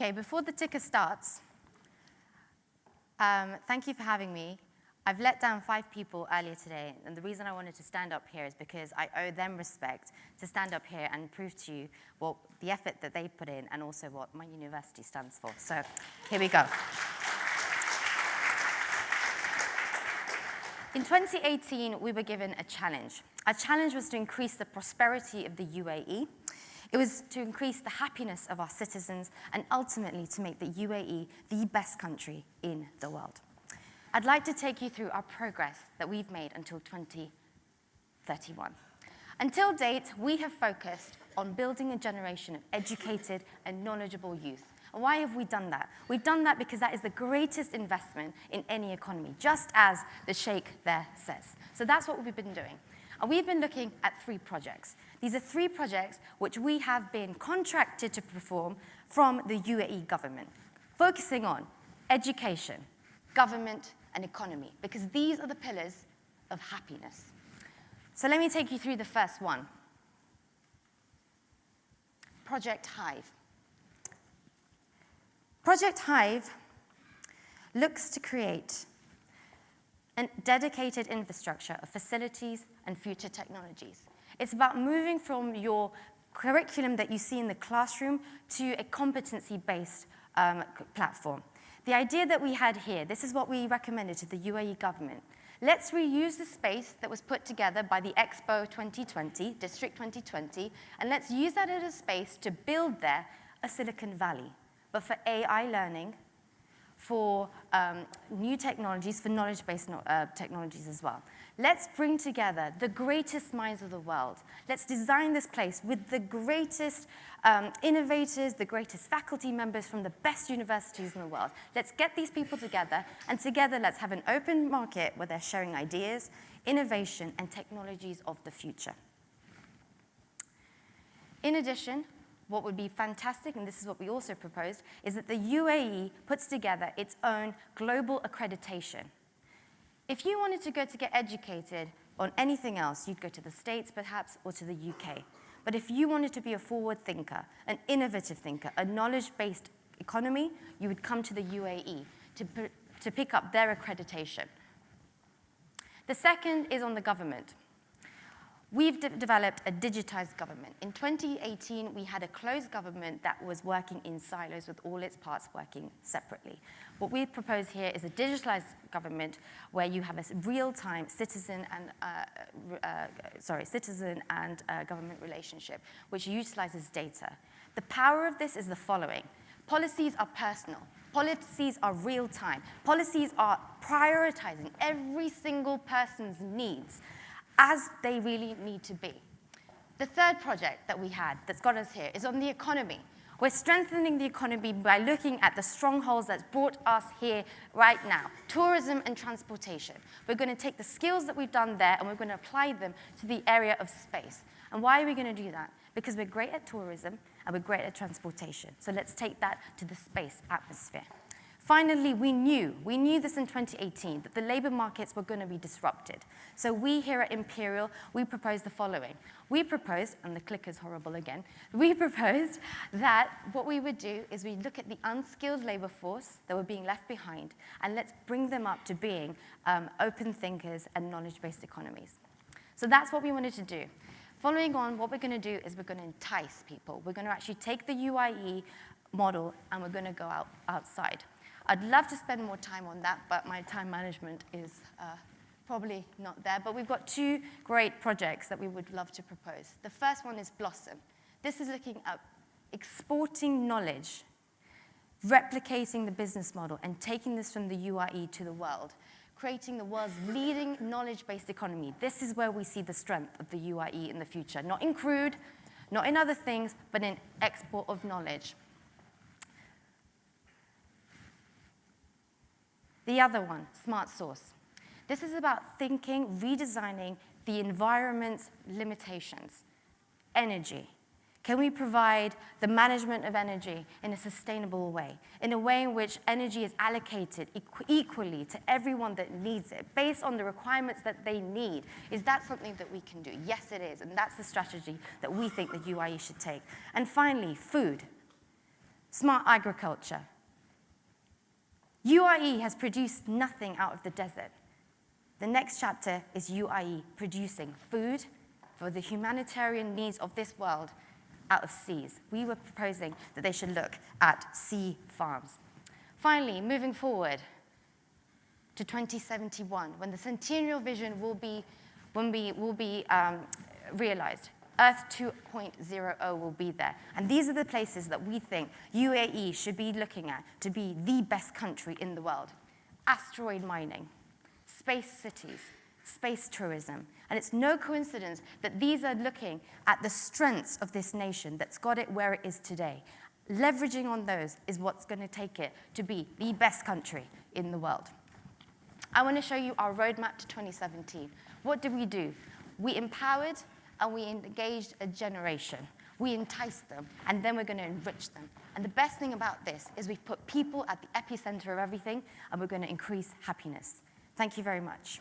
Okay, before the ticker starts, thank you for having me. I've let down 5 people earlier today, and the reason I wanted to stand up here is because I owe them respect to stand up here and prove to you what the effort that they've put in and also what my university stands for. So here we go. In 2018, we were given a challenge. Our challenge was to increase the prosperity of the UAE. It was to increase the happiness of our citizens and ultimately to make the UAE the best country in the world. I'd like to take you through our progress that we've made until 2031. Until date, we have focused on building a generation of educated and knowledgeable youth. And why have we done that? We've done that because that is the greatest investment in any economy, just as the Sheikh there says. So that's what we've been doing. And we've been looking at 3 projects. These are 3 projects which we have been contracted to perform from the UAE government, focusing on education, government, and economy, because these are the pillars of happiness. So let me take you through the first one. Project Hive. Project Hive looks to create a dedicated infrastructure of facilities and future technologies. It's about moving from your curriculum that you see in the classroom to a competency-based platform. The idea that we had here, this is what we recommended to the UAE government. Let's reuse the space that was put together by the Expo 2020, District 2020, and let's use that as a space to build there a Silicon Valley, but for AI learning, for new technologies, for knowledge-based technologies as well. Let's bring together the greatest minds of the world. Let's design this place with the greatest innovators, the greatest faculty members from the best universities in the world. Let's get these people together, and together let's have an open market where they're sharing ideas, innovation, and technologies of the future. In addition, what would be fantastic, and this is what we also proposed, is that the UAE puts together its own global accreditation. If you wanted to go to get educated on anything else, you'd go to the States perhaps, or to the UK. But if you wanted to be a forward thinker, an innovative thinker, a knowledge-based economy, you would come to the UAE to pick up their accreditation. The second is on the government. We've developed a digitized government. In 2018, we had a closed government that was working in silos with all its parts working separately. What we propose here is a digitalized government where you have a real-time citizen and government relationship, which utilizes data. The power of this is the following. Policies are personal. Policies are real-time. Policies are prioritizing every single person's needs as they really need to be. The third project that we had that's got us here is on the economy. We're strengthening the economy by looking at the strongholds that's brought us here right now, tourism and transportation. We're going to take the skills that we've done there and we're going to apply them to the area of space. And why are we going to do that? Because we're great at tourism and we're great at transportation. So let's take that to the space atmosphere. Finally, we knew this in 2018, that the labor markets were going to be disrupted. So we here at Imperial, we proposed the following. We proposed, and the clicker's horrible again, we proposed that what we would do is we'd look at the unskilled labor force that were being left behind, and let's bring them up to being open thinkers and knowledge-based economies. So that's what we wanted to do. Following on, what we're going to do is we're going to entice people. We're going to actually take the UAE model, and we're going to go outside. I'd love to spend more time on that, but my time management is probably not there. But we've got 2 great projects that we would love to propose. The first one is Blossom. This is looking at exporting knowledge, replicating the business model, and taking this from the UAE to the world, creating the world's leading knowledge-based economy. This is where we see the strength of the UAE in the future, not in crude, not in other things, but in export of knowledge. The other one, Smart Source. This is about thinking, redesigning the environment's limitations. Energy. Can we provide the management of energy in a sustainable way, in a way in which energy is allocated equally to everyone that needs it, based on the requirements that they need? Is that something that we can do? Yes, it is, and that's the strategy that we think the UAE should take. And finally, food. smart agriculture. UIE has produced nothing out of the desert. The next chapter is UIE producing food for the humanitarian needs of this world out of seas. We were proposing that they should look at sea farms. Finally, moving forward to 2071, when the centennial vision will be realized. Earth 2.0 will be there. And these are the places that we think UAE should be looking at to be the best country in the world. Asteroid mining, space cities, space tourism. And it's no coincidence that these are looking at the strengths of this nation that's got it where it is today. Leveraging on those is what's going to take it to be the best country in the world. I want to show you our roadmap to 2017. What did we do? We empowered and we engaged a generation. We enticed them, and then we're going to enrich them. And the best thing about this is we've put people at the epicenter of everything, and we're going to increase happiness. Thank you very much.